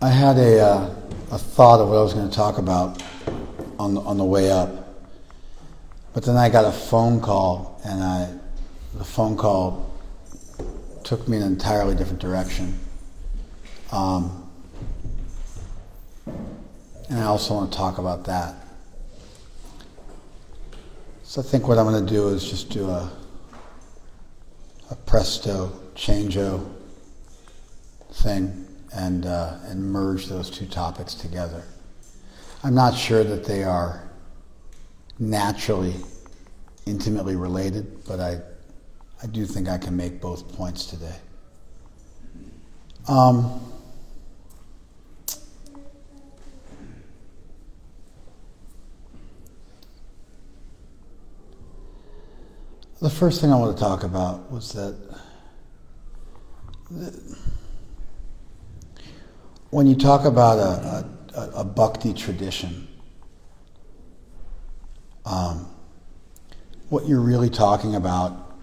I had a thought of what I was going to talk about on the way up, but then I got a phone call, and the phone call took me in an entirely different direction. And I also want to talk about that. So I think what I'm going to do is just do a presto, changeo thing and merge those two topics together. I'm not sure that they are naturally intimately related, but I do think I can make both points today. The first thing I want to talk about was that when you talk about a Bhakti tradition, what you're really talking about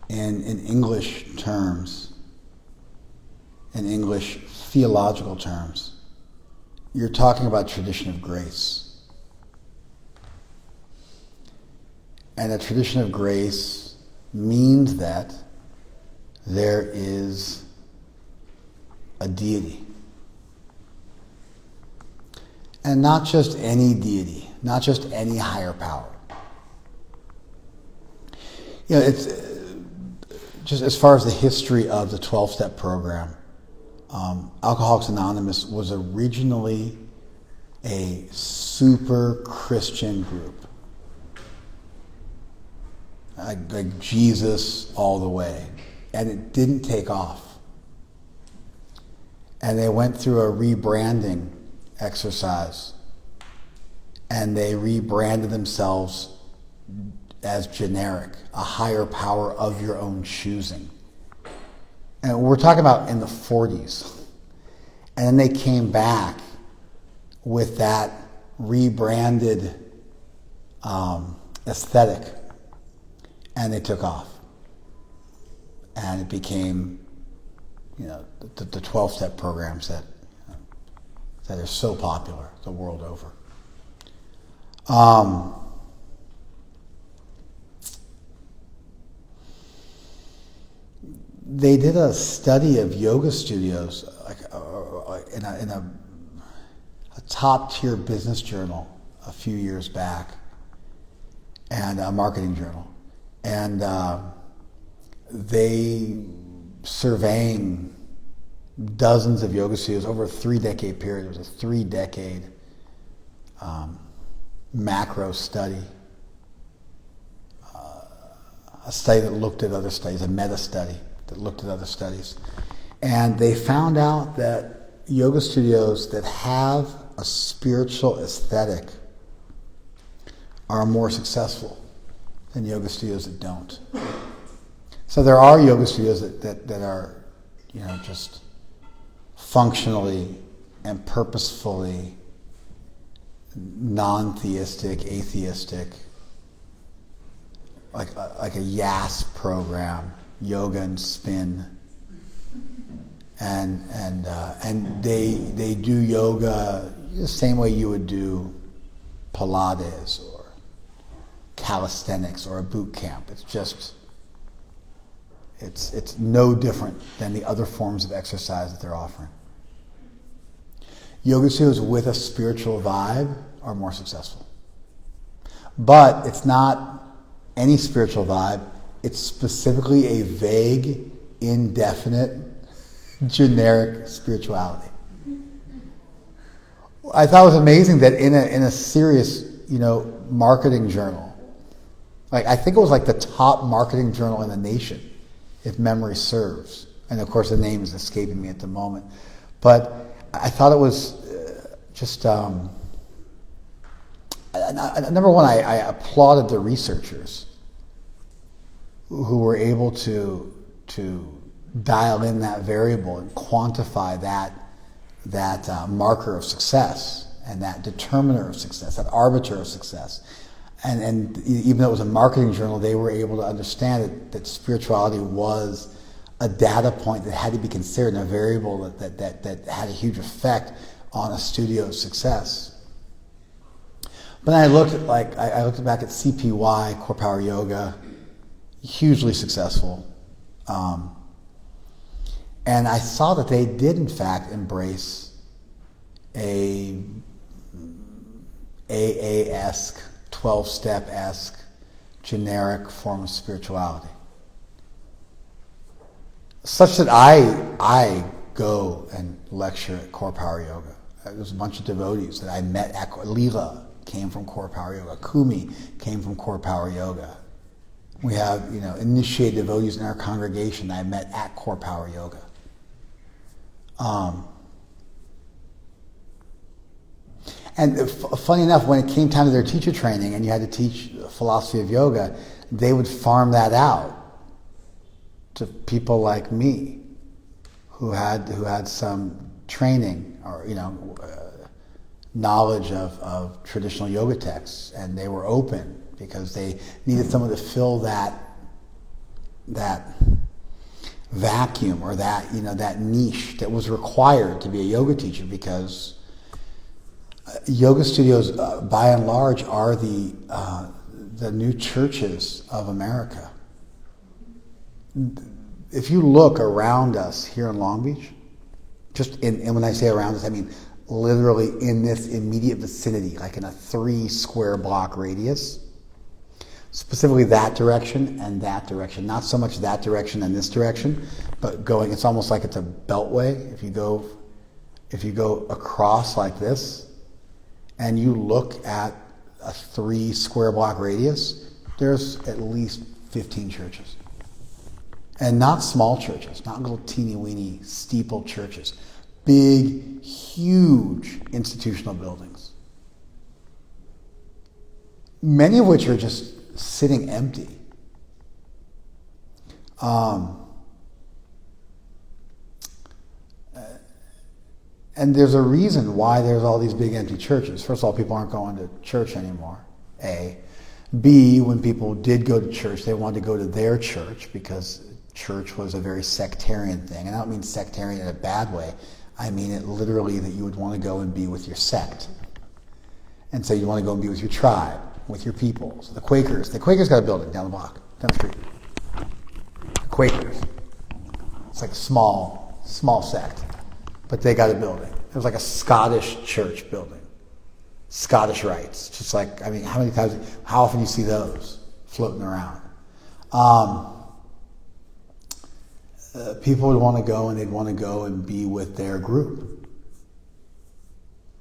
in English terms, in English theological terms, you're talking about tradition of grace. And a tradition of grace means that there is a deity. And not just any deity, not just any higher power. You know, it's just as far as the history of the 12-step program, Alcoholics Anonymous was originally a super Christian group. Like Jesus all the way. And it didn't take off. And they went through a rebranding exercise. And they rebranded themselves as generic, a higher power of your own choosing. And we're talking about in the 40s. And then they came back with that rebranded aesthetic. And they took off. And it became, the 12-step programs that are so popular the world over. They did a study of yoga studios in a top-tier business journal a few years back, and a marketing journal. And they surveying dozens of yoga studios over a 3-decade period. It was a 3-decade macro study, a study that looked at other studies, a meta study that looked at other studies. And they found out that yoga studios that have a spiritual aesthetic are more successful than yoga studios that don't. So there are yoga studios that are, just functionally and purposefully non-theistic, atheistic, like a YAS program, yoga and spin, and they do yoga the same way you would do Pilates or calisthenics or a boot camp. It's just, it's no different than the other forms of exercise that they're offering. Yoga studios with a spiritual vibe are more successful. But it's not any spiritual vibe. It's specifically a vague, indefinite, generic spirituality. I thought it was amazing that in a serious, marketing journal, I think it was the top marketing journal in the nation, if memory serves. And of course the name is escaping me at the moment. But I thought it was just, number one, I applauded the researchers who were able to dial in that variable and quantify that marker of success and that determiner of success, that arbiter of success. And even though it was a marketing journal, they were able to understand that spirituality was a data point that had to be considered and a variable that had a huge effect on a studio's success. But then I looked back at CPY, Core Power Yoga, hugely successful. And I saw that they did in fact embrace a AA-esque, 12-step-esque, generic form of spirituality. Such that I go and lecture at Core Power Yoga. There's a bunch of devotees that I met at Leela came from Core Power Yoga. Kumi came from Core Power Yoga. We have, initiated devotees in our congregation that I met at Core Power Yoga. And funny enough, when it came time to their teacher training and you had to teach philosophy of yoga, they would farm that out to people like me who had some training or knowledge of traditional yoga texts, and they were open because they needed someone to fill that vacuum or that niche that was required to be a yoga teacher, because yoga studios by and large are the new churches of America. If you look around us here in Long Beach, and when I say around us, I mean literally in this immediate vicinity, like in a 3 square block radius, specifically that direction and that direction. Not so much that direction and this direction, but it's almost like it's a beltway. If you go across like this and you look at a 3 square block radius, there's at least 15 churches. And not small churches, not little teeny-weeny steeple churches. Big, huge institutional buildings. Many of which are just sitting empty. And there's a reason why there's all these big empty churches. First of all, people aren't going to church anymore, A. B, when people did go to church, they wanted to go to their church because church was a very sectarian thing. And I don't mean sectarian in a bad way. I mean it literally that you would want to go and be with your sect. And so you want to go and be with your tribe, with your people. So the Quakers got a building down the block, down the street. The Quakers. It's like a small sect. But they got a building. It was like a Scottish church building. Scottish rites. Just like, how often do you see those floating around? People would want to go, and they'd want to go and be with their group.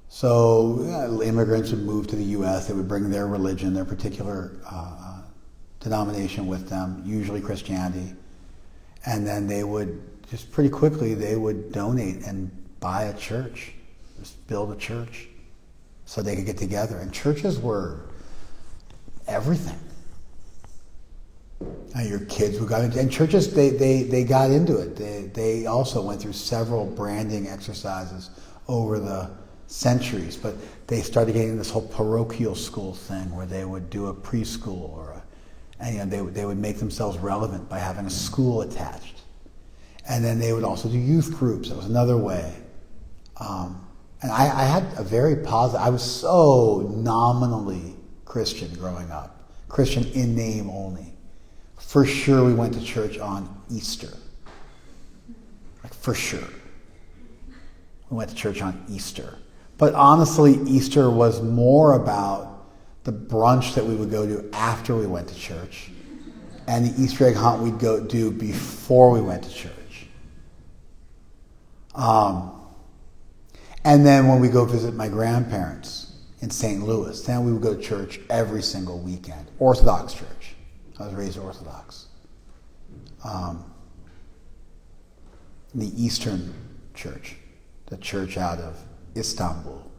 So immigrants would move to the U.S. They would bring their religion, their particular denomination with them, usually Christianity. And then they would, just pretty quickly, they would donate and buy a church, just build a church so they could get together. And churches were everything. Your kids who got into, and churches, they got into it. They also went through several branding exercises over the centuries, but they started getting this whole parochial school thing where they would do a preschool and they would make themselves relevant by having a school attached. And then they would also do youth groups. That was another way. And I had a very positive, I was so nominally Christian growing up. Christian in name only. For sure we went to church on Easter. Like for sure. We went to church on Easter. But honestly, Easter was more about the brunch that we would go to after we went to church and the Easter egg hunt we'd go do before we went to church. And then when we go visit my grandparents in St. Louis, then we would go to church every single weekend. Orthodox church. I was raised Orthodox. The Eastern church, the church out of Istanbul,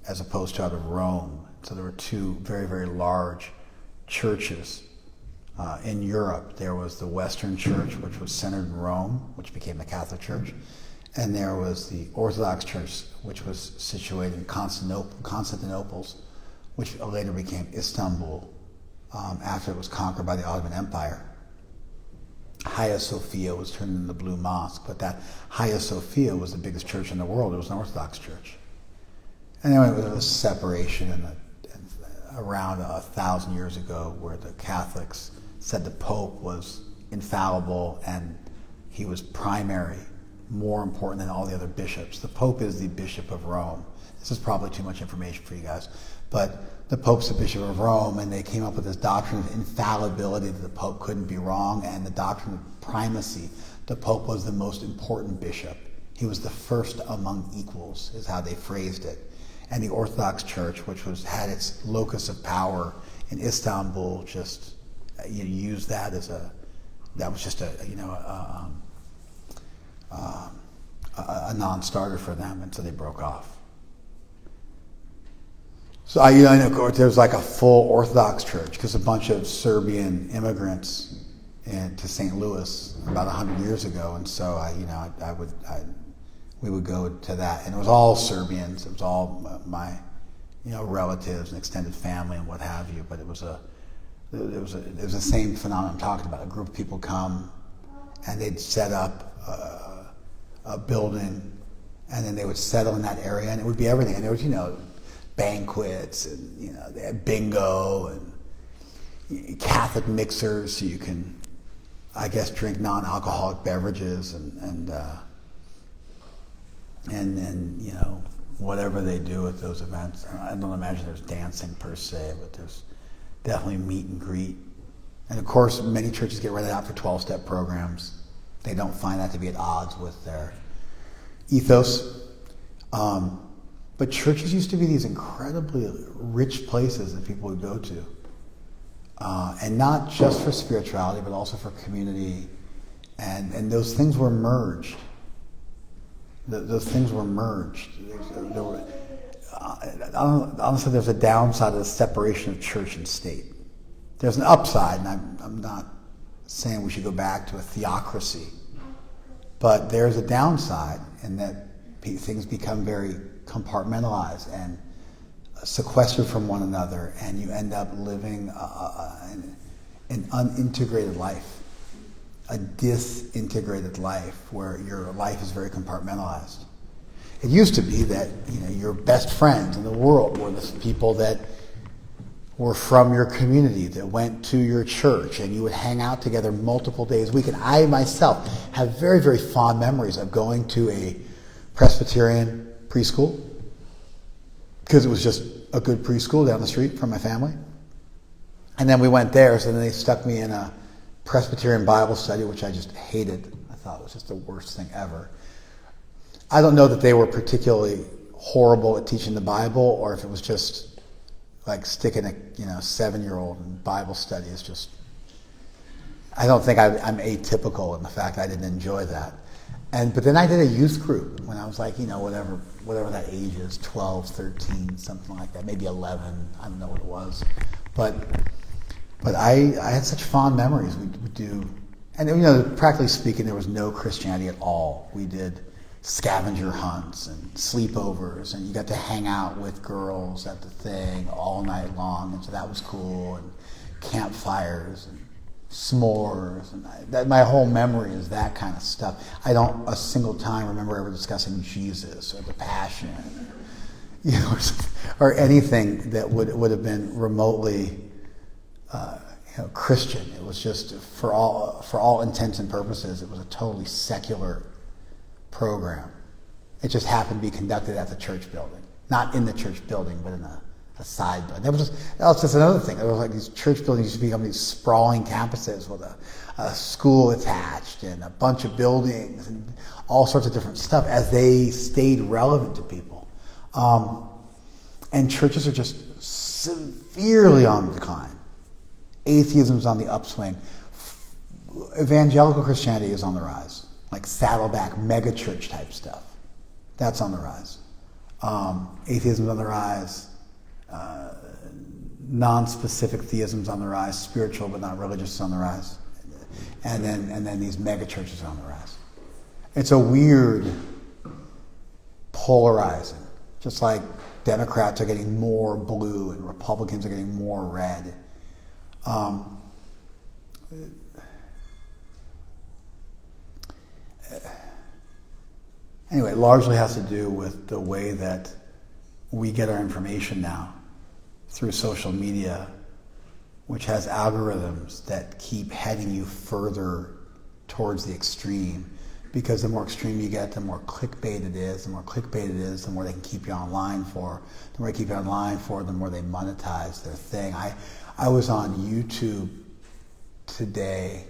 as opposed to out of Rome. So there were two very, very large churches in Europe. There was the Western Church, which was centered in Rome, which became the Catholic Church. And there was the Orthodox Church, which was situated in Constantinople, which later became Istanbul after it was conquered by the Ottoman Empire. Hagia Sophia was turned into the Blue Mosque, but that Hagia Sophia was the biggest church in the world. It was an Orthodox church. And then there was a separation around 1,000 years ago where the Catholics said the Pope was infallible and he was primary, more important than all the other bishops. The Pope is the Bishop of Rome. This is probably too much information for you guys, but the Pope's the Bishop of Rome, and they came up with this doctrine of infallibility, that the Pope couldn't be wrong, and the doctrine of primacy. The Pope was the most important bishop. He was the first among equals, is how they phrased it. And the Orthodox Church, which had its locus of power in Istanbul, just used that as a non-starter for them, and so they broke off. So of course, there was like a full Orthodox church because a bunch of Serbian immigrants to St. Louis about 100 years ago, and so we would go to that, and it was all Serbians. It was all my relatives and extended family and what have you. But it was the same phenomenon I'm talking about. A group of people come, and they'd set up a building, and then they would settle in that area, and it would be everything. And there was banquets, and they had bingo and Catholic mixers, so you can, I guess, drink non-alcoholic beverages, and then whatever they do at those events. I don't imagine there's dancing per se, but there's definitely meet and greet. And of course, many churches get rented out for 12-step programs. They don't find that to be at odds with their ethos. But churches used to be these incredibly rich places that people would go to. And not just for spirituality, but also for community. And those things were merged. Those things were merged. Honestly, there's a downside of the separation of church and state. There's an upside, and I'm not saying we should go back to a theocracy, but there's a downside in that things become very compartmentalized and sequestered from one another, and you end up living an unintegrated life, a disintegrated life where your life is very compartmentalized. It used to be that your best friends in the world were the people that were from your community, that went to your church, and you would hang out together multiple days a week. And I myself have very, very fond memories of going to a Presbyterian preschool, because it was just a good preschool down the street from my family. And then we went there, so then they stuck me in a Presbyterian Bible study, which I just hated. I thought it was just the worst thing ever. I don't know that they were particularly horrible at teaching the Bible, or if it was just like sticking a 7-year-old in Bible study is just. I don't think I'm atypical in the fact I didn't enjoy that. But then I did a youth group when I was like, whatever that age is, 12, 13, something like that, maybe 11. I don't know what it was, but I had such fond memories. We would do, and practically speaking, there was no Christianity at all. We did scavenger hunts and sleepovers, and you got to hang out with girls at the thing all night long, and so that was cool. And campfires and s'mores, and my whole memory is that kind of stuff. I don't a single time remember ever discussing Jesus or the Passion, or anything that would have been remotely Christian. It was just for all intents and purposes, it was a totally secular program. It just happened to be conducted at the church building, not in the church building, but in a side building. That was just another thing. It was like these church buildings used to become these sprawling campuses with a school attached and a bunch of buildings and all sorts of different stuff as they stayed relevant to people. And churches are just severely on the decline. Atheism's on the upswing. Evangelical Christianity is on the rise. Like Saddleback megachurch type stuff. That's on the rise. Atheism's on the rise. Non-specific theism's on the rise. Spiritual but not religious is on the rise. And then these megachurches are on the rise. It's a weird polarizing. Just like Democrats are getting more blue and Republicans are getting more red. Anyway, it largely has to do with the way that we get our information now through social media, which has algorithms that keep heading you further towards the extreme. Because the more extreme you get, the more clickbait it is. The more clickbait it is, the more they can keep you online for. The more they keep you online for, the more they monetize their thing. I was on YouTube today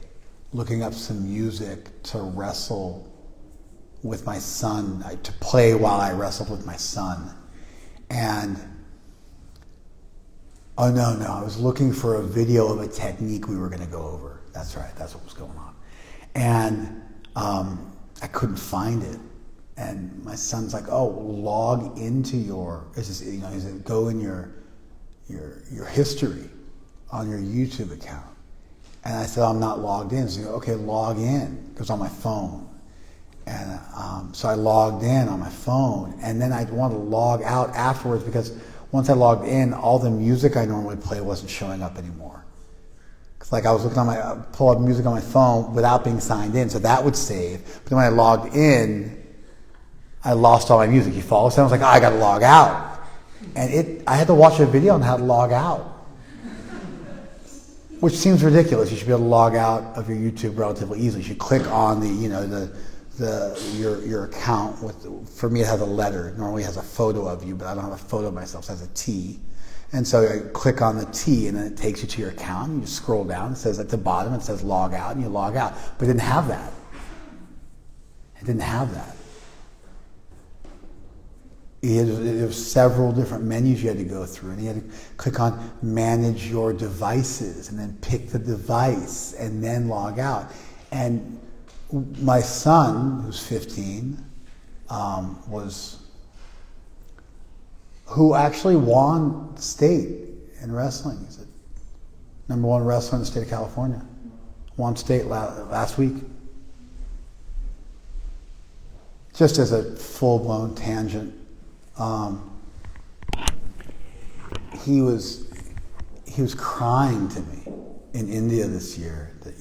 looking up some music to wrestle with my son, to play while I wrestled with my son. And, oh no, I was looking for a video of a technique we were going to go over. That's right, that's what was going on. And I couldn't find it. And my son's like, oh, log into your, go in your history on your YouTube account. And I said, I'm not logged in. So he goes, okay, log in. It goes on my phone. And so I logged in on my phone. And then I wanted to log out afterwards because once I logged in, all the music I normally play wasn't showing up anymore. Because like I was looking on pull up music on my phone without being signed in, so that would save. But then when I logged in, I lost all my music. You follow? So I was like, I got to log out. And I had to watch a video on how to log out. Which seems ridiculous. You should be able to log out of your YouTube relatively easily. You should click on your account for me it has a letter. It normally has a photo of you, but I don't have a photo of myself, so it has a T. And so I click on the T and then it takes you to your account and you scroll down, it says at the bottom, it says log out and you log out. But it didn't have that. It didn't have that. There were several different menus you had to go through, and you had to click on manage your devices and then pick the device and then log out. And my son, who's 15, who actually won state in wrestling. He's the #1 wrestler in the state of California. Won state last week. Just as a full-blown tangent, he was crying to me in India this year that,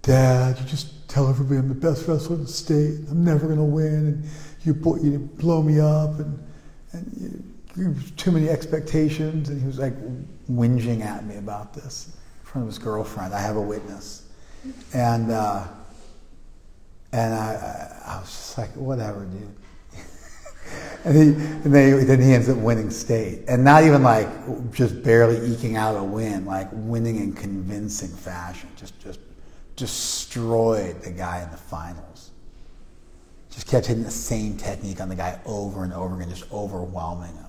Dad, you just tell everybody I'm the best wrestler in the state. I'm never going to win, and you blow me up, and you too many expectations. And he was like whinging at me about this in front of his girlfriend. I have a witness, and I was just like, whatever, dude. and then he ends up winning state, and not even like just barely eking out a win, like winning in convincing fashion. Just destroyed the guy in the finals. Just kept hitting the same technique on the guy over and over again, just overwhelming him.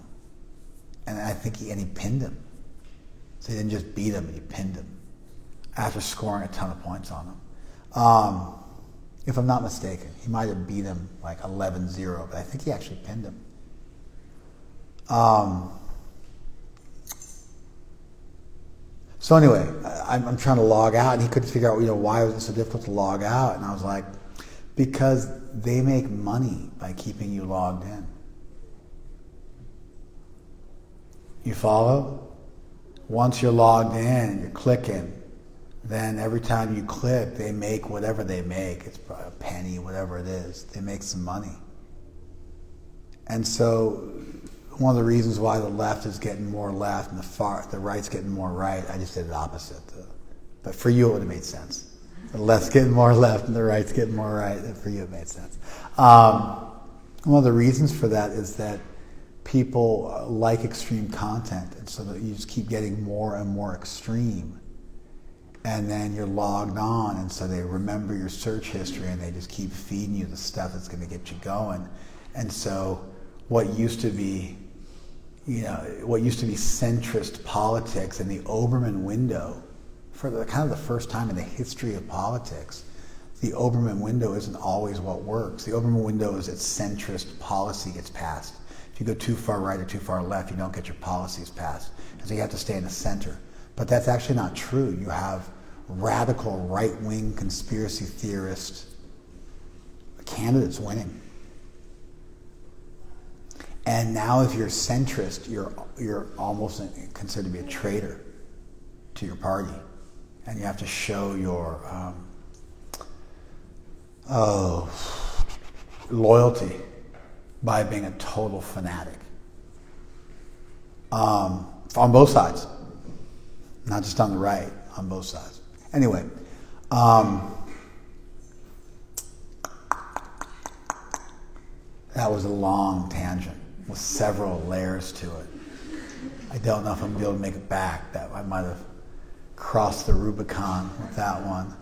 And I think he pinned him. So he didn't just beat him, but he pinned him after scoring a ton of points on him. If I'm not mistaken, he might have beat him like 11-0, but I think he actually pinned him. So anyway, I'm trying to log out, and he couldn't figure out, why was it so difficult to log out? And I was like, because they make money by keeping you logged in. You follow? Once you're logged in, you're clicking, then every time you click, they make whatever they make. It's probably a penny, whatever it is. They make some money. And so one of the reasons why the left is getting more left and the right's getting more right, I just did the opposite. But for you, it would have made sense. The left's getting more left and the right's getting more right, and for you, it made sense. One of the reasons for that is that people like extreme content, and so that you just keep getting more and more extreme. And then you're logged on, and so they remember your search history, and they just keep feeding you the stuff that's going to get you going. And so what used to be centrist politics in the Obermann window, for the first time in the history of politics, the Obermann window isn't always what works. The Obermann window is that centrist policy gets passed. If you go too far right or too far left, you don't get your policies passed. And so you have to stay in the center. But that's actually not true. You have radical right-wing conspiracy theorist candidates winning. And now if you're centrist, you're almost considered to be a traitor to your party. And you have to show your, loyalty by being a total fanatic. On both sides. Not just on the right, on both sides. Anyway, that was a long tangent with several layers to it. I don't know if I'm going to be able to make it back. That I might have crossed the Rubicon with that one.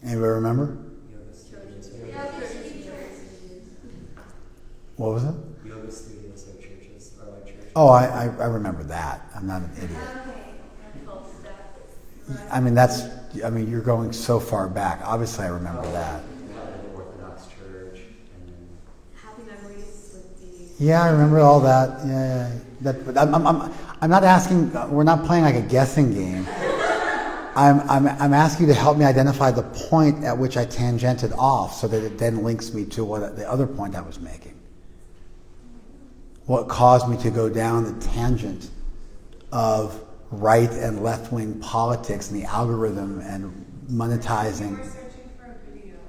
Anybody remember? What was it? Yoga studios are churches, or like churches. Oh, I remember that. I'm not an idiot. I mean, you're going so far back. Obviously, I remember that. The Orthodox Church, and then Happy memories with the. Yeah, I remember all that. Yeah. But I'm not asking. We're not playing like a guessing game. I'm asking you to help me identify the point at which I tangented off, so that it then links me to what the other point I was making. What caused me to go down the tangent of right and left-wing politics and the algorithm and monetizing. You were searching for a video.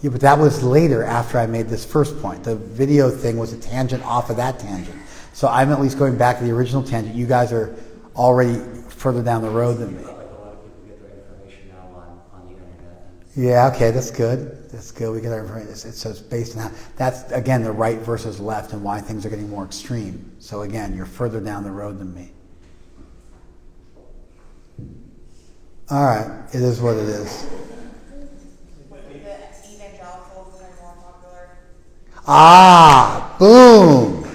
Yeah, but that was later after I made this first point. The video thing was a tangent off of that tangent. So I'm at least going back to the original tangent. You guys are already further down the road than me. like a lot of people get their information now on the internet. Yeah, okay, that's good. That's good. We get our information. So it's based on that's again the right versus left and why things are getting more extreme. So again, you're further down the road than me. All right, it is what it is. With the evangelicals that are more popular. Ah, boom!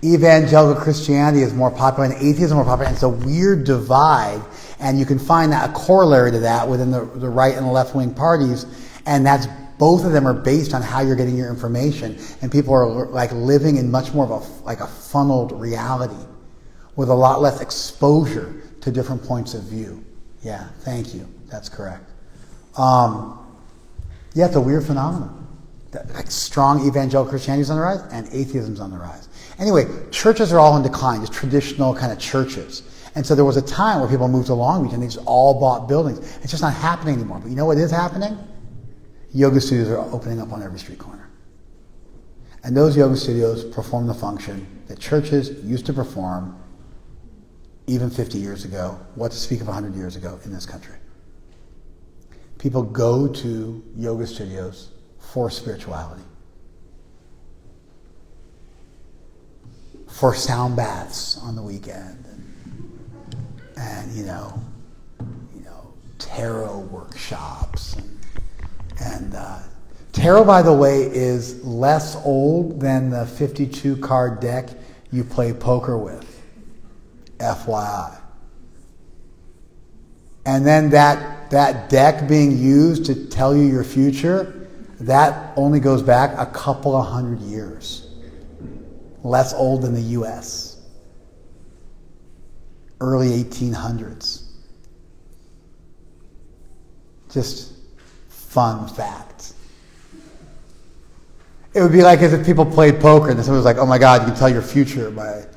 Evangelical Christianity is more popular and atheism is more popular. And it's a weird divide, and you can find that a corollary to that within the right and the left-wing parties, and that's both of them are based on how you're getting your information, and people are like living in much more of a funneled reality with a lot less exposure to different points of view. Yeah, thank you. That's correct. Yeah, it's a weird phenomenon. Like strong evangelical Christianity is on the rise and atheism is on the rise. Anyway, churches are all in decline, just traditional kind of churches. And so there was a time where people moved to Long Beach and they just all bought buildings. It's just not happening anymore. But you know what is happening? Yoga studios are opening up on every street corner. And those yoga studios perform the function that churches used to perform even 50 years ago, what to speak of 100 years ago in this country. People go to yoga studios for spirituality, for sound baths on the weekend, and you know, tarot workshops, and tarot, by the way, is less old than the 52 card deck you play poker with. FYI. And then that deck being used to tell you your future, that only goes back a couple of 100 years. Less old than the US. Early 1800s. Just fun fact. It would be like as if people played poker and someone was like, oh my God, you can tell your future by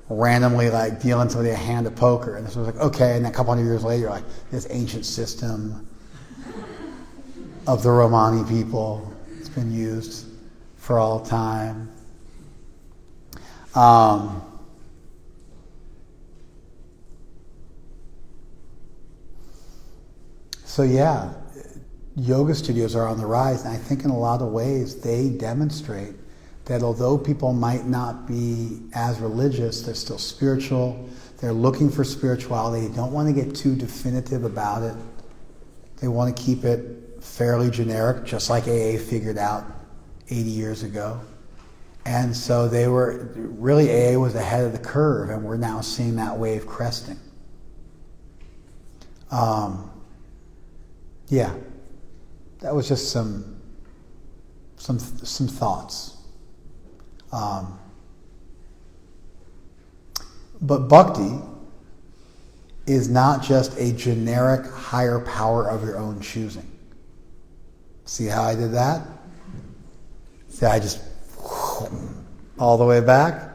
randomly like dealing somebody a hand of poker, and this was like okay, and then a couple hundred years later, you're like this ancient system of the Romani people, it's been used for all time. So yeah, yoga studios are on the rise, and I think in a lot of ways they demonstrate that although people might not be as religious, they're still spiritual. They're looking for spirituality. They don't want to get too definitive about it. They want to keep it fairly generic, just like AA figured out 80 years ago. And so AA was ahead of the curve, and we're now seeing that wave cresting. Yeah, that was just some thoughts. But Bhakti is not just a generic higher power of your own choosing. See how I did that? See, I just all the way back.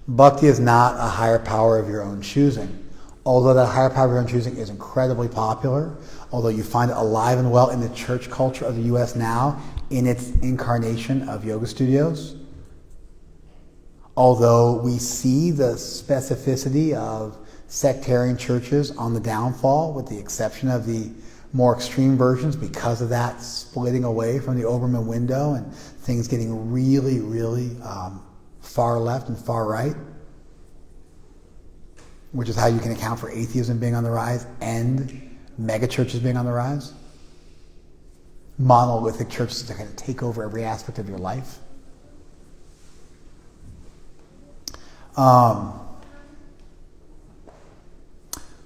Bhakti is not a higher power of your own choosing. Although that higher power of your own choosing is incredibly popular, although you find it alive and well in the church culture of the U.S. now, in its incarnation of yoga studios, although we see the specificity of sectarian churches on the downfall, with the exception of the more extreme versions, because of that splitting away from the Obermann window and things getting really, really far left and far right, which is how you can account for atheism being on the rise and megachurches being on the rise. Monolithic churches that are going to take over every aspect of your life.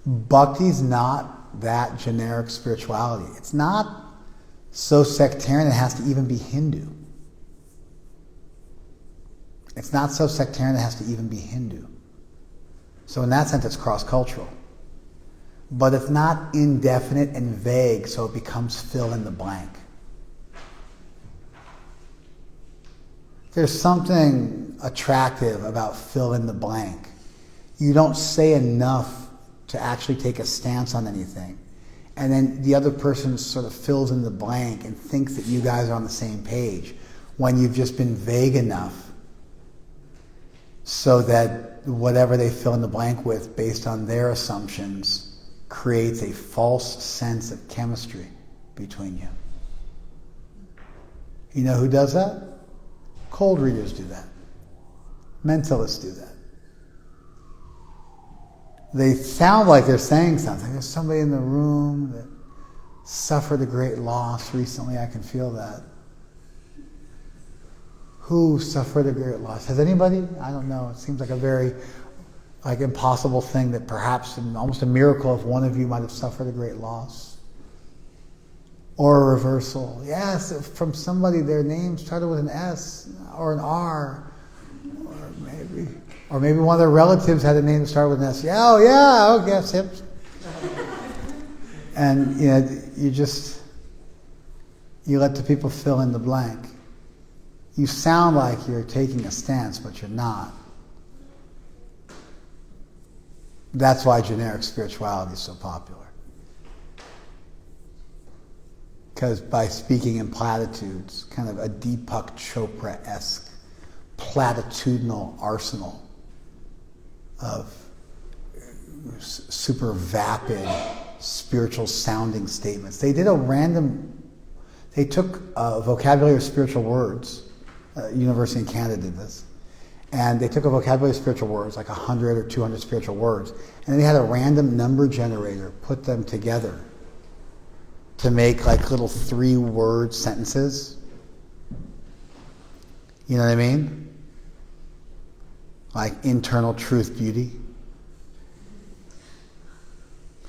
Bhakti's not that generic spirituality. It's not so sectarian it has to even be Hindu. It's not so sectarian it has to even be Hindu. So in that sense, it's cross-cultural. But it's not indefinite and vague, so it becomes fill in the blank. There's something attractive about fill in the blank. You don't say enough to actually take a stance on anything. And then the other person sort of fills in the blank and thinks that you guys are on the same page when you've just been vague enough so that whatever they fill in the blank with based on their assumptions creates a false sense of chemistry between you. You know who does that? Cold readers do that. Mentalists do that. They sound like they're saying something. There's somebody in the room that suffered a great loss recently. I can feel that. Who suffered a great loss? Has anybody? I don't know. It seems like a very impossible thing, that perhaps almost a miracle if one of you might have suffered a great loss. Or a reversal. Yes, from somebody, their name started with an S or an R. Or maybe one of their relatives had a name that started with an S. Yeah, oh yeah, okay, yes, yep. And you let the people fill in the blank. You sound like you're taking a stance, but you're not. That's why generic spirituality is so popular. Because by speaking in platitudes, kind of a Deepak Chopra-esque platitudinal arsenal of super vapid spiritual sounding statements. They took a vocabulary of spiritual words. University in Canada did this. And they took a vocabulary of spiritual words, like 100 or 200 spiritual words, and then they had a random number generator put them together to make like little 3-word sentences. You know what I mean? Like internal truth, beauty.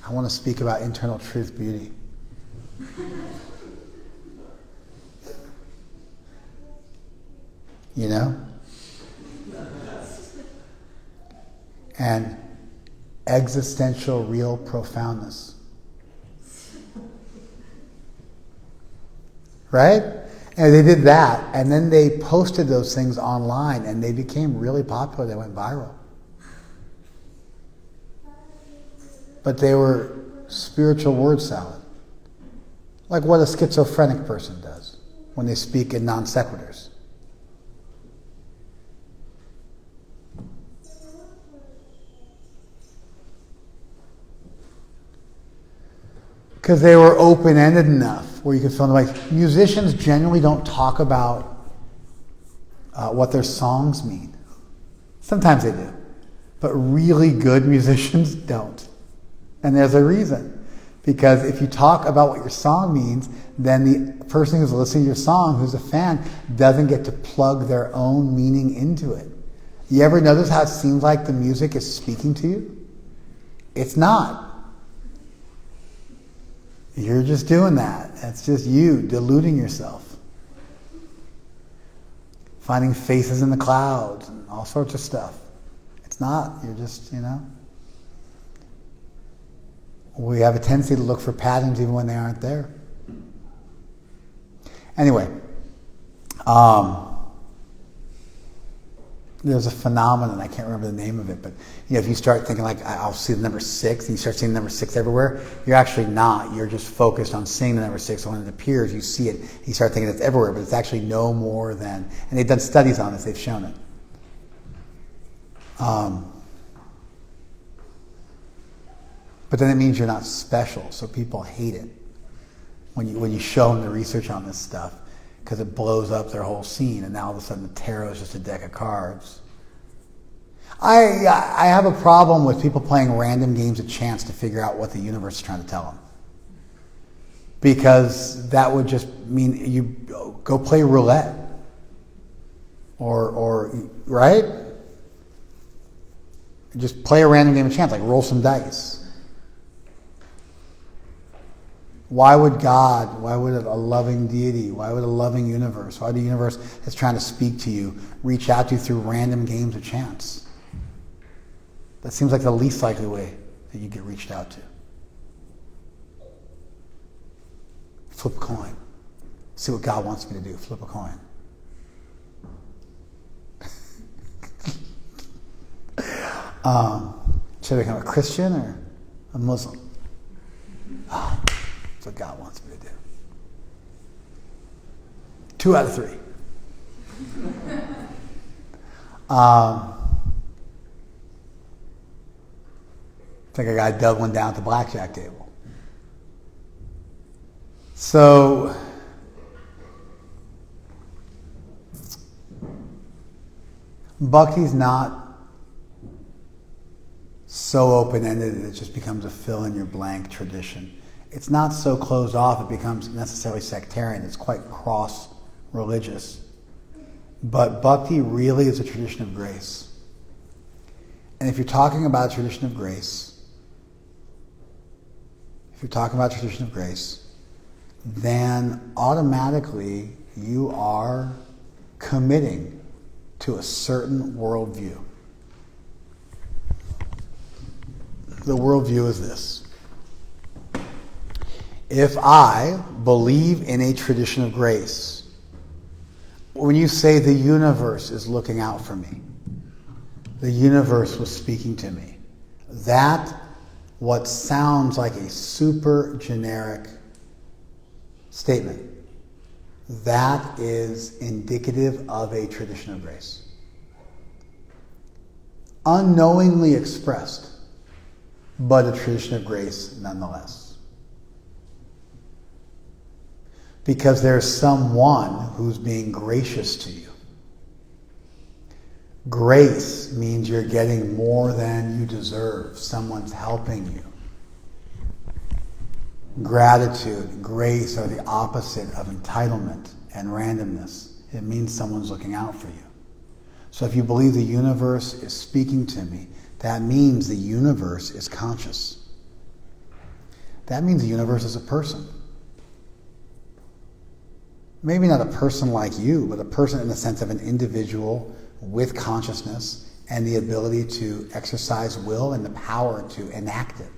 I want to speak about internal truth, beauty. You know? And existential real profoundness. Right? And they did that, and then they posted those things online, and they became really popular. They went viral. But they were spiritual word salad. Like what a schizophrenic person does when they speak in non sequiturs. Because they were open-ended enough where you could fill in the blanks. Musicians generally don't talk about what their songs mean. Sometimes they do. But really good musicians don't. And there's a reason. Because if you talk about what your song means, then the person who's listening to your song, who's a fan, doesn't get to plug their own meaning into it. You ever notice how it seems like the music is speaking to you? It's not. You're just doing that. It's just you deluding yourself. Finding faces in the clouds and all sorts of stuff. It's not. You're just, We have a tendency to look for patterns even when they aren't there. Anyway, there's a phenomenon, I can't remember the name of it, but if you start thinking like, I'll see the number 6, and you start seeing the number 6 everywhere, you're actually not. You're just focused on seeing the number 6. So when it appears, you see it, you start thinking it's everywhere, but it's actually no more than, and they've done studies on this, they've shown it. But then it means you're not special, so people hate it when you show them the research on this stuff, because it blows up their whole scene, and now all of a sudden the tarot is just a deck of cards. I have a problem with people playing random games of chance to figure out what the universe is trying to tell them, because that would just mean you go play roulette, or right? Just play a random game of chance, like roll some dice. Why would God, why would a loving deity, why would a loving universe, why would the universe that's trying to speak to you reach out to you through random games of chance? That seems like the least likely way that you get reached out to. Flip a coin. See what God wants me to do. Flip a coin. Should I become a Christian or a Muslim? That's what God wants me to do. 2 out of 3. I think a guy dug one down at the blackjack table. So, Bhakti's not so open-ended that it just becomes a fill-in-your-blank tradition. It's not so closed off it becomes necessarily sectarian. It's quite cross-religious. But Bhakti really is a tradition of grace. And if you're talking about a tradition of grace, then automatically you are committing to a certain worldview. The worldview is this. If I believe in a tradition of grace, when you say the universe is looking out for me, the universe was speaking to me, that what sounds like a super generic statement, that is indicative of a tradition of grace. Unknowingly expressed, but a tradition of grace nonetheless. Because there's someone who's being gracious to you. Grace means you're getting more than you deserve. Someone's helping you. Gratitude, grace are the opposite of entitlement and randomness. It means someone's looking out for you. So if you believe the universe is speaking to me, that means the universe is conscious. That means the universe is a person. Maybe not a person like you, but a person in the sense of an individual with consciousness and the ability to exercise will and the power to enact it.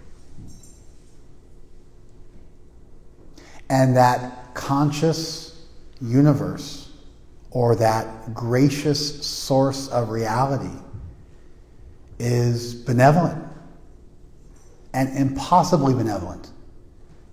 And that conscious universe, or that gracious source of reality, is benevolent and impossibly benevolent.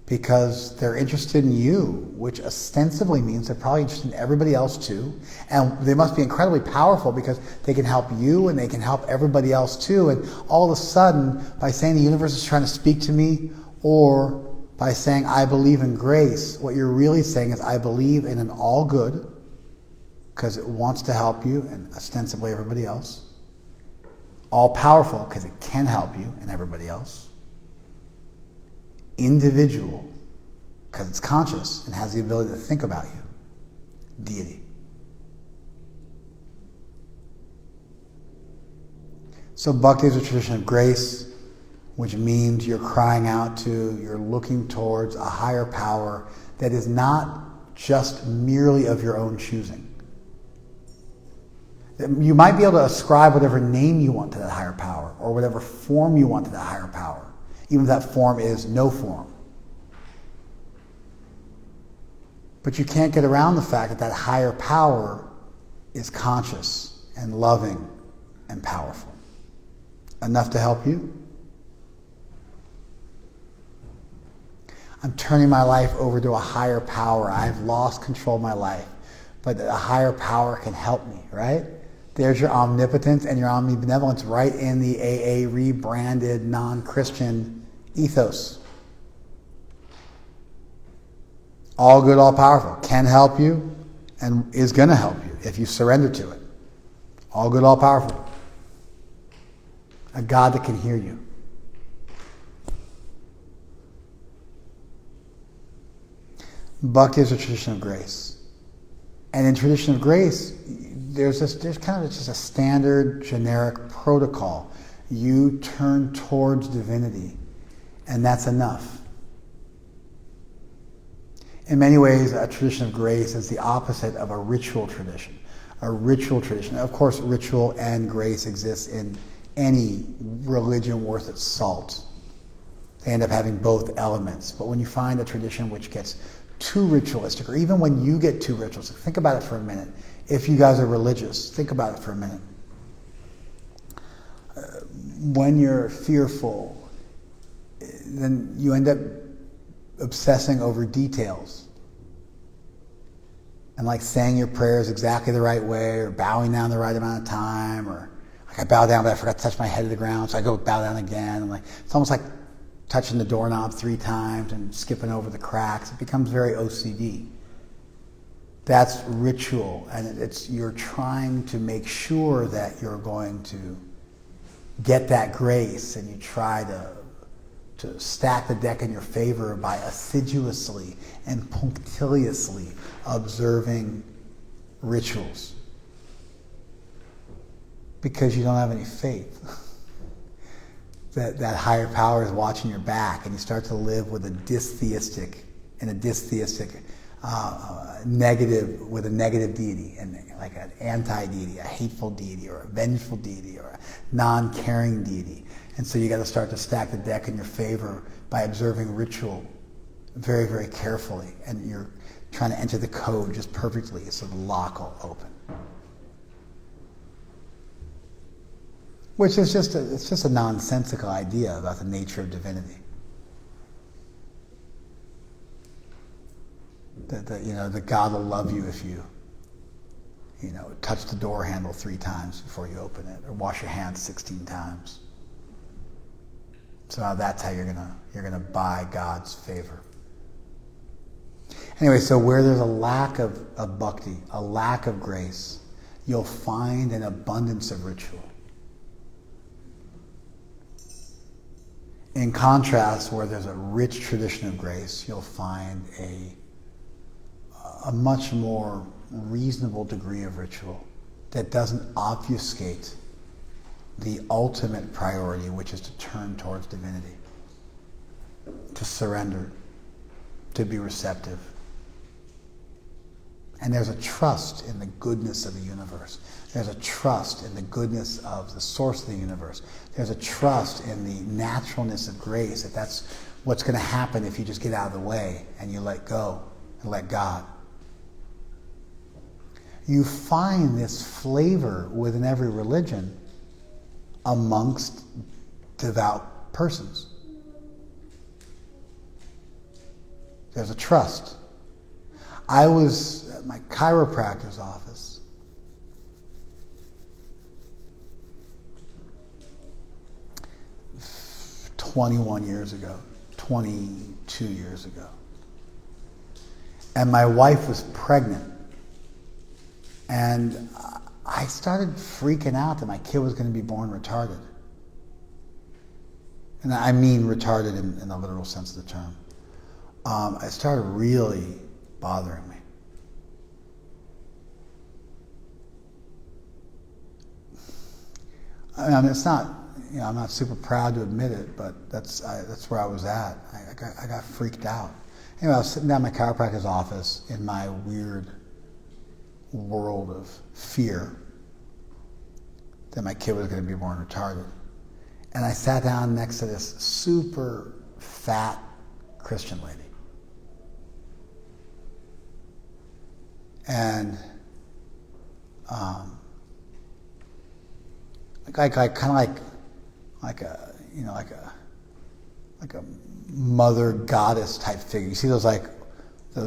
Because they're interested in you, which ostensibly means they're probably interested in everybody else too. And they must be incredibly powerful because they can help you and they can help everybody else too. And all of a sudden, by saying the universe is trying to speak to me, or by saying I believe in grace, what you're really saying is I believe in an all good, because it wants to help you and ostensibly everybody else. All powerful, because it can help you and everybody else. Individual, because it's conscious and has the ability to think about you. Deity. So Bhakti is a tradition of grace, which means you're crying out to, you're looking towards a higher power that is not just merely of your own choosing. You might be able to ascribe whatever name you want to that higher power, or whatever form you want to that higher power. even if that form is no form. But you can't get around the fact that that higher power is conscious and loving and powerful. Enough to help you? I'm turning my life over to a higher power. I've lost control of my life, but a higher power can help me, right? There's your omnipotence and your omnibenevolence right in the AA rebranded non-Christian ethos. All good, all powerful, can help you and is going to help you if you surrender to it. All good, all powerful. A God that can hear you. Bhakti is a tradition of grace. And in tradition of grace, there's kind of just a standard generic protocol. You turn towards divinity, and that's enough. In many ways, a tradition of grace is the opposite of a ritual tradition. A ritual tradition. Of course, ritual and grace exists in any religion worth its salt. They end up having both elements. But when you find a tradition which gets too ritualistic, or even when you get too ritualistic, think about it for a minute. If you guys are religious, think about it for a minute. When you're fearful, then you end up obsessing over details. And like saying your prayers exactly the right way, or bowing down the right amount of time, or like I bow down but I forgot to touch my head to the ground, so I go bow down again. And like it's almost like touching the doorknob 3 times and skipping over the cracks. It becomes very OCD. That's ritual, and you're trying to make sure that you're going to get that grace, and you try to stack the deck in your favor by assiduously and punctiliously observing rituals because you don't have any faith that higher power is watching your back, and you start to live with a distheistic negative deity, and like an anti-deity, a hateful deity, or a vengeful deity, or a non-caring deity. And so you got to start to stack the deck in your favor by observing ritual very, very carefully, and you're trying to enter the code just perfectly so the lock will open. Which is it's just a nonsensical idea about the nature of divinity. That God will love you if you touch the door handle 3 times before you open it, or wash your hands 16 times. So now that's how you're gonna buy God's favor. Anyway, so where there's a lack of bhakti, a lack of grace, you'll find an abundance of ritual. In contrast, where there's a rich tradition of grace, you'll find a much more reasonable degree of ritual that doesn't obfuscate the ultimate priority, which is to turn towards divinity, to surrender, to be receptive. And there's a trust in the goodness of the universe. There's a trust in the goodness of the source of the universe. There's a trust in the naturalness of grace, that that's what's going to happen if you just get out of the way and you let go and let God. You find this flavor within every religion amongst devout persons. There's a trust. I was at my chiropractor's office. ...22 years ago. And my wife was pregnant. And I started freaking out that my kid was going to be born retarded. And I mean retarded in the literal sense of the term. It started really bothering me. I mean, it's not, I'm not super proud to admit it, but that's where I was at. I got freaked out. Anyway, I was sitting down in my chiropractor's office in my weird world of fear that my kid was going to be born retarded. And I sat down next to this super fat Christian lady. And kind of like a mother goddess type figure. You see those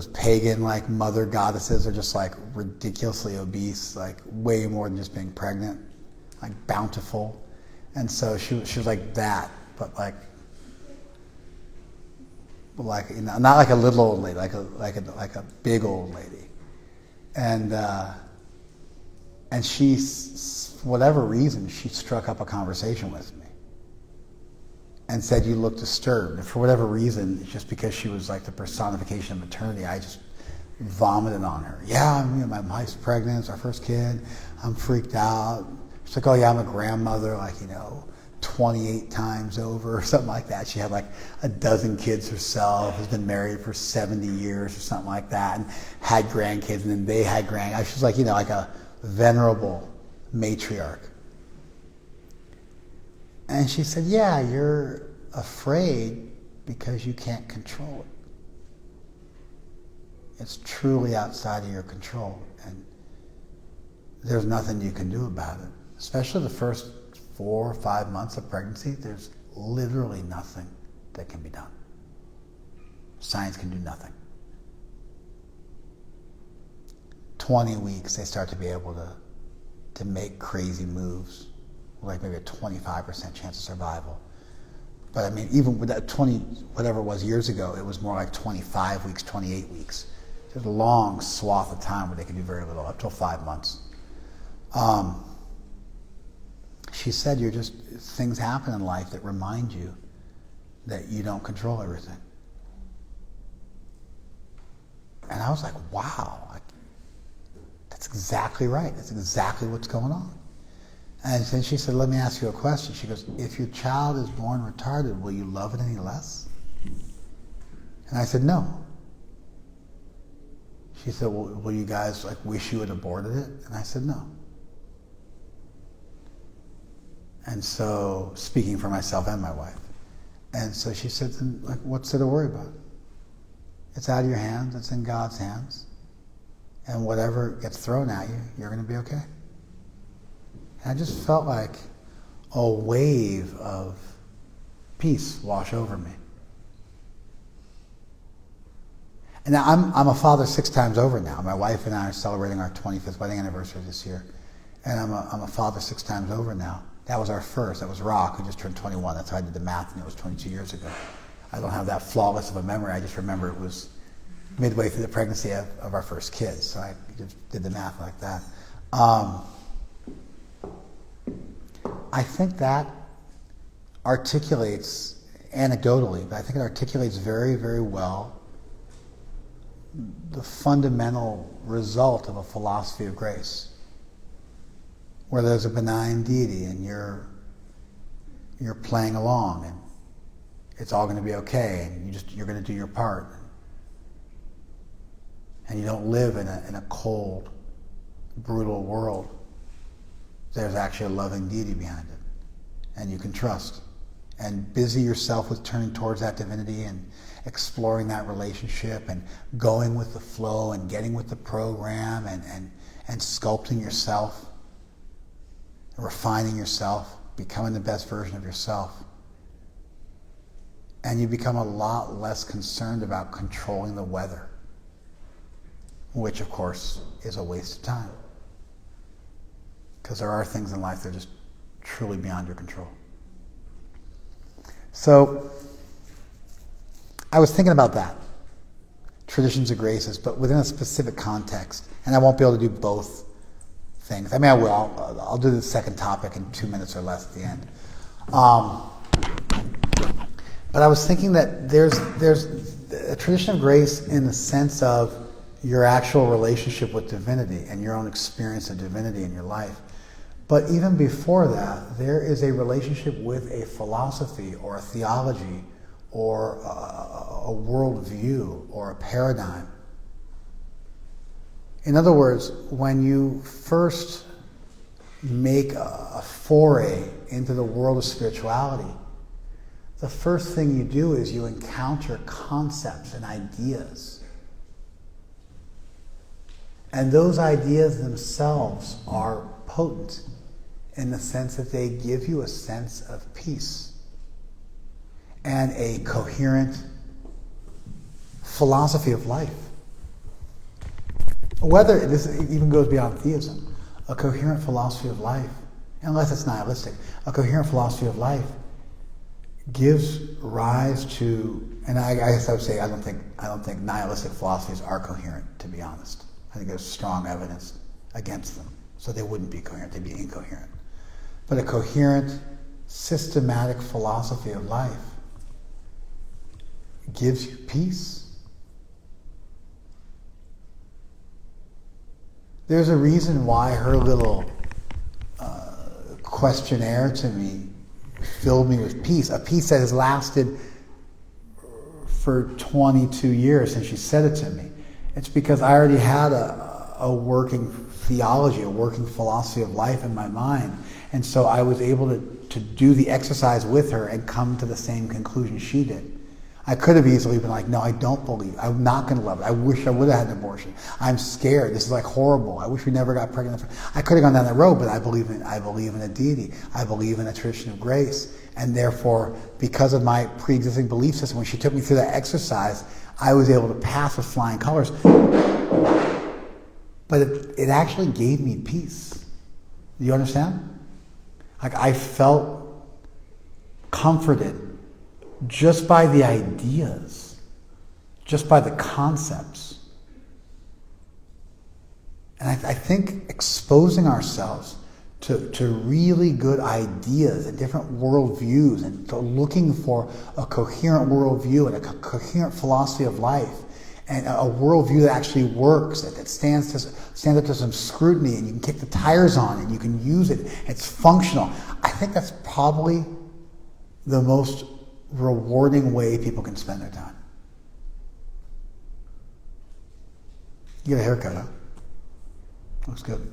pagan like mother goddesses are just like ridiculously obese, like way more than just being pregnant, like bountiful. And so she was like that, but like not like a little old lady, like a big old lady. And she, for whatever reason, she struck up a conversation with me and said, "You look disturbed." And for whatever reason, just because she was like the personification of maternity, I just vomited on her. Yeah, my wife's pregnant, it's our first kid. I'm freaked out. She's like, "Oh yeah, I'm a grandmother, 28 times over," or something like that. She had like a dozen kids herself, has been married for 70 years or something like that, and had grandkids, and then they had grandkids. She was like, like a venerable matriarch. And she said, "Yeah, you're afraid because you can't control it. It's truly outside of your control, and there's nothing you can do about it. Especially the first 4 or 5 months of pregnancy, there's literally nothing that can be done. Science can do nothing. 20 weeks, they start to be able to make crazy moves, like maybe a 25% chance of survival. But I mean, even with that 20, whatever it was years ago, it was more like 25 weeks, 28 weeks. There's a long swath of time where they can do very little, up till 5 months. She said, things happen in life that remind you that you don't control everything. And I was like, wow, that's exactly right. That's exactly what's going on. And then she said, "Let me ask you a question." She goes, "If your child is born retarded, will you love it any less?" And I said, "No." She said, "Well, will you guys wish you had aborted it?" And I said, "No." And so, speaking for myself and my wife. And so she said, "Then, what's there to worry about? It's out of your hands. It's in God's hands. And whatever gets thrown at you, you're going to be okay." And I just felt like a wave of peace wash over me. And now I'm a father 6 times over now. My wife and I are celebrating our 25th wedding anniversary this year. And I'm a father 6 times over now. That was our first. That was Rock, who just turned 21. That's how I did the math, and it was 22 years ago. I don't have that flawless of a memory. I just remember it was midway through the pregnancy of our first kids. So I just did the math like that. I think that articulates, anecdotally, but I think it articulates very, very well the fundamental result of a philosophy of grace, where there's a benign deity and you're playing along and it's all going to be okay, and you're going to do your part, and you don't live in a cold, brutal world. There's actually a loving deity behind it, and you can trust and busy yourself with turning towards that divinity and exploring that relationship and going with the flow and getting with the program and sculpting yourself, refining yourself, becoming the best version of yourself. And you become a lot less concerned about controlling the weather, which of course is a waste of time. Because there are things in life that are just truly beyond your control. So, I was thinking about that. Traditions of graces, but within a specific context. And I won't be able to do both things. I mean, I will. I'll do the second topic in 2 minutes or less at the end. But I was thinking that there's a tradition of grace in the sense of your actual relationship with divinity and your own experience of divinity in your life. But even before that, there is a relationship with a philosophy or a theology or a worldview or a paradigm. In other words, when you first make a foray into the world of spirituality, the first thing you do is you encounter concepts and ideas. And those ideas themselves are potent in the sense that they give you a sense of peace and a coherent philosophy of life. Whether this even goes beyond theism, a coherent philosophy of life, unless it's nihilistic, a coherent philosophy of life gives rise to, and I guess I would say I don't think nihilistic philosophies are coherent, to be honest. I think there's strong evidence against them. So they wouldn't be coherent, they'd be incoherent. But a coherent, systematic philosophy of life gives you peace. There's a reason why her little questionnaire to me filled me with peace, a peace that has lasted for 22 years since she said it to me. It's because I already had a working theology, a working philosophy of life in my mind. And so I was able to do the exercise with her and come to the same conclusion she did. I could have easily been like, no, I don't believe. I'm not going to love it. I wish I would have had an abortion. I'm scared. This is like horrible. I wish we never got pregnant. I could have gone down that road, but I believe in a deity. I believe in a tradition of grace. And therefore, because of my pre-existing belief system, when she took me through that exercise, I was able to pass with flying colors. But it actually gave me peace. Do you understand? Like, I felt comforted just by the ideas, just by the concepts. And I think exposing ourselves to really good ideas and different worldviews and to looking for a coherent worldview and a coherent philosophy of life and a worldview that actually works, that stands up to some scrutiny and you can kick the tires on it and you can use it, it's functional. I think that's probably the most rewarding way people can spend their time. You get a haircut, huh? Looks good.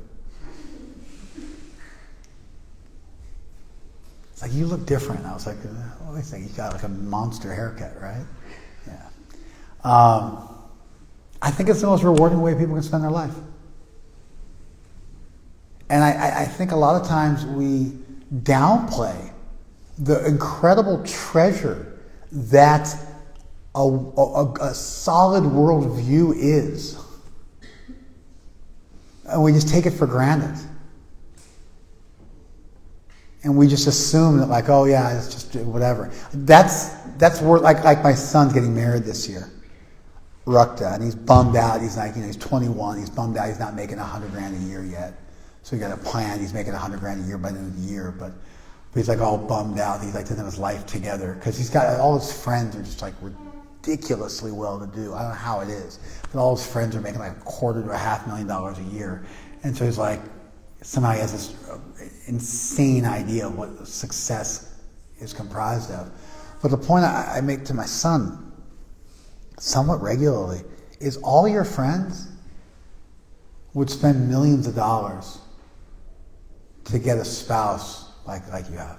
It's like, you look different. I was like, what do you think? You got like a monster haircut, right? Yeah. I think it's the most rewarding way people can spend their life. And I think a lot of times we downplay the incredible treasure that a solid worldview is. And we just take it for granted. And we just assume that, like, oh yeah, it's just whatever. That's worth, like my son's getting married this year, Rukta, and he's bummed out. He's like, he's 21. He's bummed out. He's not making $100,000 a year yet. So he got a plan. He's making $100,000 a year by the end of the year, but he's like all bummed out. He's like doesn't have his life together because he's got all his friends are just like ridiculously well to do. I don't know how it is, but all his friends are making like $250,000 to $500,000 a year, and so he's like, somehow he has this insane idea of what success is comprised of. But the point I make to my son somewhat regularly is all your friends would spend millions of dollars to get a spouse like you have.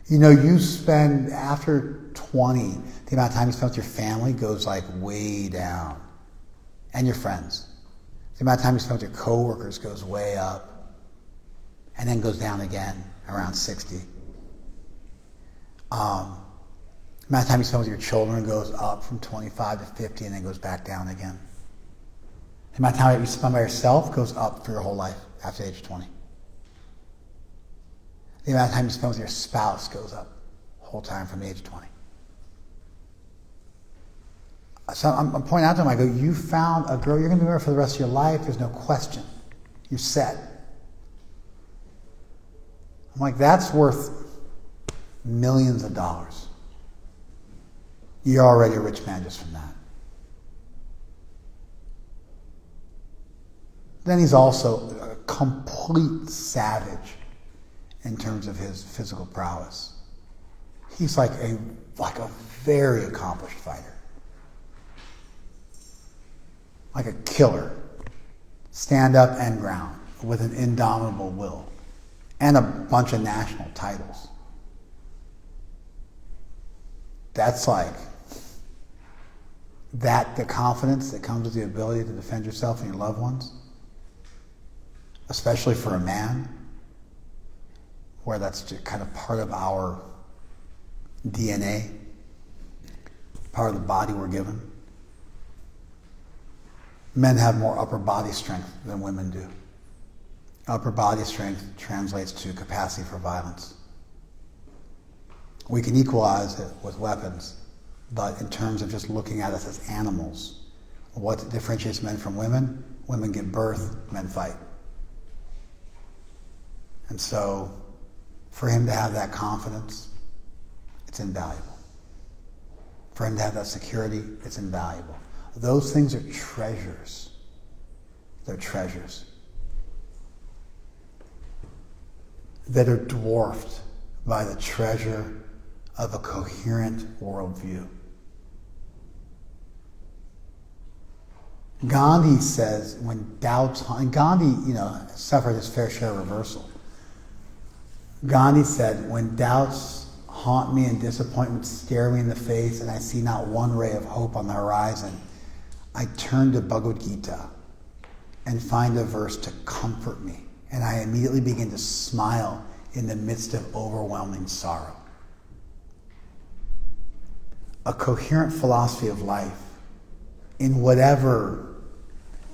You know, you spend, after 20, the amount of time you spend with your family goes like way down. And your friends. The amount of time you spend with your coworkers goes way up. And then goes down again around 60. The amount of time you spend with your children goes up from 25 to 50 and then goes back down again. The amount of time you spend by yourself goes up for your whole life after the age of 20. The amount of time you spend with your spouse goes up the whole time from the age of 20. So I'm pointing out to him, I go, you found a girl, you're going to be with her for the rest of your life, there's no question. You're set. I'm like, that's worth millions of dollars. You're already a rich man just from that. Then he's also a complete savage in terms of his physical prowess. He's like a very accomplished fighter. like a killer, stand up and ground with an indomitable will and a bunch of national titles. That's like the confidence that comes with the ability to defend yourself and your loved ones, especially for a man, where that's just kind of part of our DNA, part of the body we're given. Men have more upper body strength than women do. Upper body strength translates to capacity for violence. We can equalize it with weapons, but in terms of just looking at us as animals, what differentiates men from women? Women give birth, men fight. And so, for him to have that confidence, it's invaluable. For him to have that security, it's invaluable. Those things are treasures. They're treasures that are dwarfed by the treasure of a coherent worldview. Gandhi says, when doubts, and Gandhi, suffered his fair share of reversal. Gandhi said, when doubts haunt me and disappointments stare me in the face and I see not one ray of hope on the horizon, I turn to Bhagavadgita and find a verse to comfort me, and I immediately begin to smile in the midst of overwhelming sorrow. A coherent philosophy of life, in whatever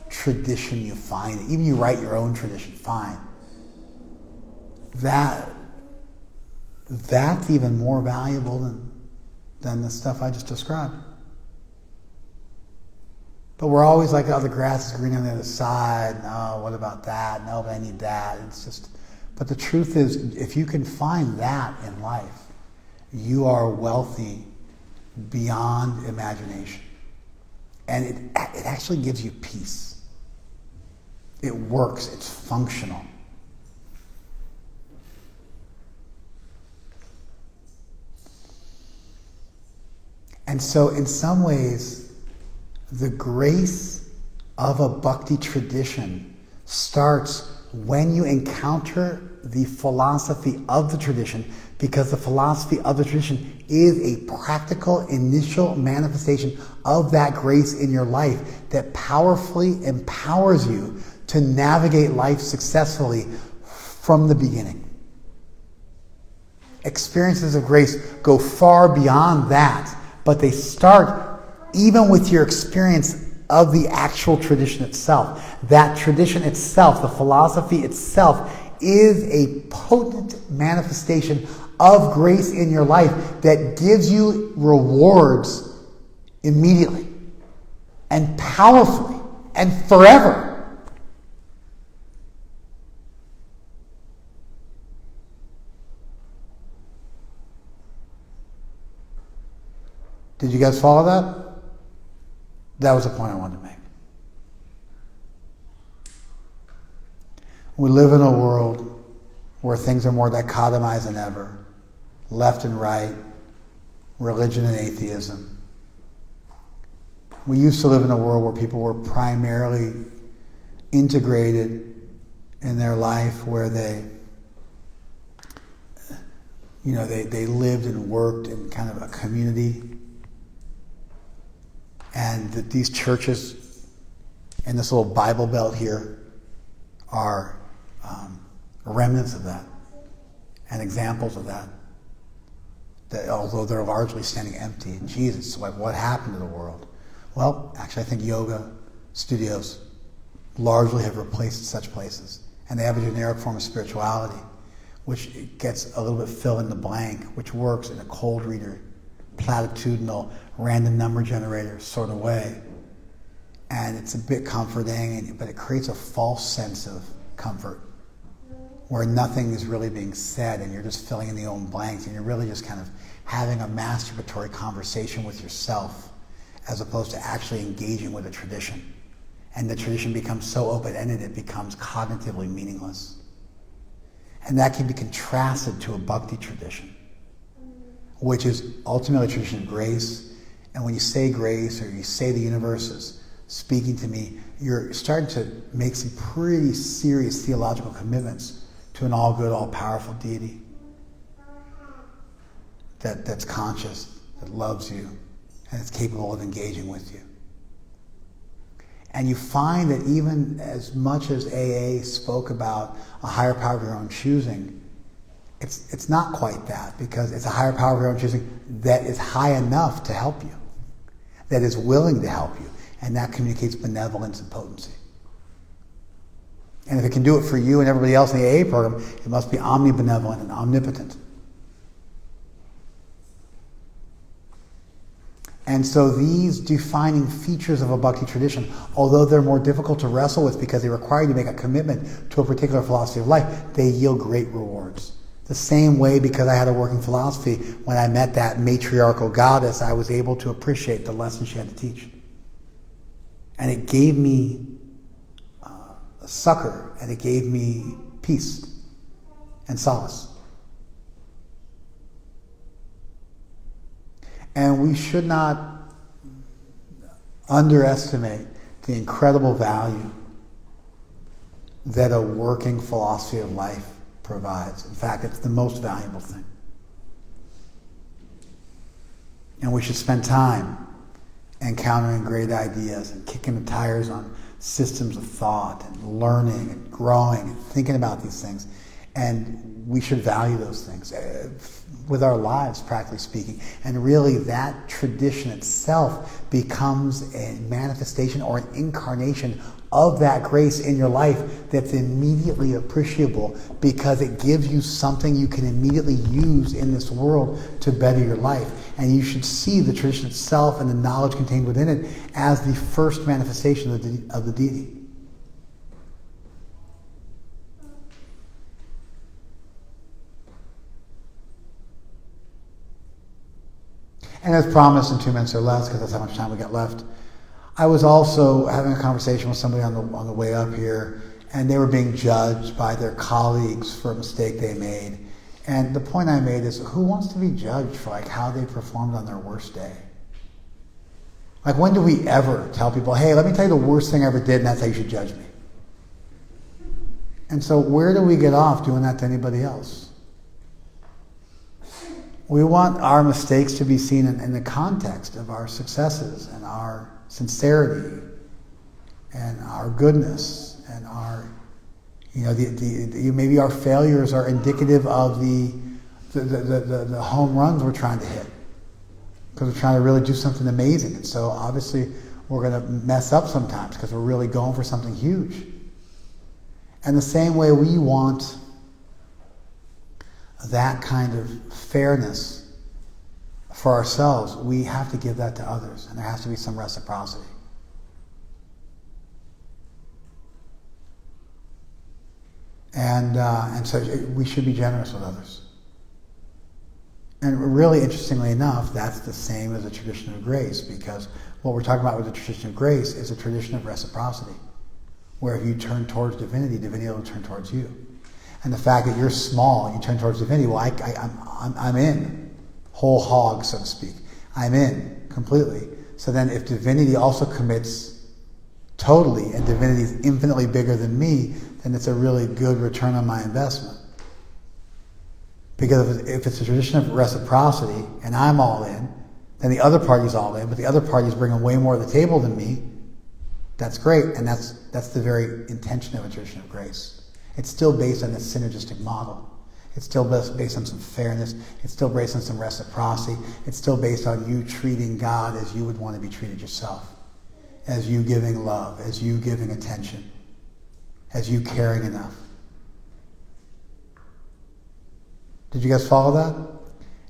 tradition you find, even you write your own tradition, fine. That's even more valuable than the stuff I just described. But we're always like, oh, the grass is green on the other side. No, what about that? No, but I need that. But the truth is, if you can find that in life, you are wealthy beyond imagination. And it actually gives you peace. It works. It's functional. And so in some ways, the grace of a Bhakti tradition starts when you encounter the philosophy of the tradition, because the philosophy of the tradition is a practical initial manifestation of that grace in your life that powerfully empowers you to navigate life successfully from the beginning. Experiences of grace go far beyond that, but they start even with your experience of the actual tradition itself. That tradition itself, the philosophy itself, is a potent manifestation of grace in your life that gives you rewards immediately and powerfully and forever. Did you guys follow that? That was the point I wanted to make. We live in a world where things are more dichotomized than ever. Left and right, religion and atheism. We used to live in a world where people were primarily integrated in their life, where they lived and worked in kind of a community. And that these churches and this little Bible Belt here are remnants of that and examples of that. That although they're largely standing empty, and Jesus, like, what happened to the world? Well, actually, I think yoga studios largely have replaced such places, and they have a generic form of spirituality, which gets a little bit fill in the blank, which works in a cold reader, platitudinal, random number generator sort of way. And it's a bit comforting, but it creates a false sense of comfort where nothing is really being said and you're just filling in the own blanks, and you're really just kind of having a masturbatory conversation with yourself as opposed to actually engaging with a tradition. And the tradition becomes so open-ended it becomes cognitively meaningless. And that can be contrasted to a Bhakti tradition, which is ultimately a tradition of grace. And when you say grace, or you say the universe is speaking to me, you're starting to make some pretty serious theological commitments to an all-good, all-powerful deity that's conscious, that loves you, and is capable of engaging with you. And you find that even as much as AA spoke about a higher power of your own choosing, it's not quite that, because it's a higher power of your own choosing that is high enough to help you, that is willing to help you, and that communicates benevolence and potency. And if it can do it for you and everybody else in the AA program, it must be omnibenevolent and omnipotent. And so these defining features of a Bhakti tradition, although they're more difficult to wrestle with because they require you to make a commitment to a particular philosophy of life, they yield great rewards. The same way, because I had a working philosophy, when I met that matriarchal goddess, I was able to appreciate the lessons she had to teach. And it gave me a succor, and it gave me peace and solace. And we should not underestimate the incredible value that a working philosophy of life provides. In fact, it's the most valuable thing. And we should spend time encountering great ideas and kicking the tires on systems of thought and learning and growing and thinking about these things. And we should value those things with our lives, practically speaking. And really, that tradition itself becomes a manifestation or an incarnation of that grace in your life that's immediately appreciable, because it gives you something you can immediately use in this world to better your life. And you should see the tradition itself and the knowledge contained within it as the first manifestation of the deity. And as promised, in 2 minutes or less, because that's how much time we got left, I was also having a conversation with somebody on the way up here, and they were being judged by their colleagues for a mistake they made. And the point I made is, who wants to be judged for how they performed on their worst day? When do we ever tell people, hey, let me tell you the worst thing I ever did, and that's how you should judge me? And so where do we get off doing that to anybody else? We want our mistakes to be seen in the context of our successes and our sincerity and our goodness and our, maybe our failures are indicative of the home runs we're trying to hit, because we're trying to really do something amazing. And so obviously we're going to mess up sometimes because we're really going for something huge. And the same way we want that kind of fairness for ourselves, we have to give that to others, and there has to be some reciprocity. And so we should be generous with others. And really, interestingly enough, that's the same as a tradition of grace, because what we're talking about with the tradition of grace is a tradition of reciprocity, where if you turn towards divinity, divinity will turn towards you. And the fact that you're small and you turn towards divinity, well, I'm in, whole hog, so to speak. I'm in completely. So then if divinity also commits totally, and divinity is infinitely bigger than me, then it's a really good return on my investment. Because if it's a tradition of reciprocity and I'm all in, then the other party's all in, but the other party's bringing way more to the table than me, that's great. And that's the very intention of a tradition of grace. It's still based on this synergistic model. It's still based on some fairness. It's still based on some reciprocity. It's still based on you treating God as you would want to be treated yourself, as you giving love, as you giving attention, as you caring enough. Did you guys follow that?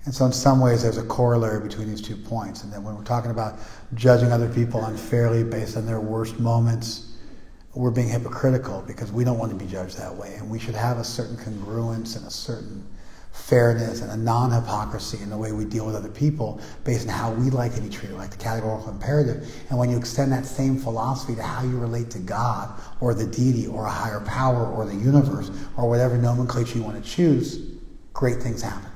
And so in some ways there's a corollary between these 2 points. And then when we're talking about judging other people unfairly based on their worst moments, we're being hypocritical, because we don't want to be judged that way. And we should have a certain congruence and a certain fairness and a non-hypocrisy in the way we deal with other people based on how we like to be treated, like the categorical imperative. And when you extend that same philosophy to how you relate to God or the deity or a higher power or the universe or whatever nomenclature you want to choose, great things happen.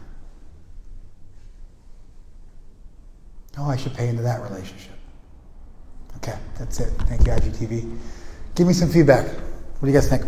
Oh, I should pay into that relationship. Okay. Okay, that's it. Thank you, IGTV. Give me some feedback. What do you guys think?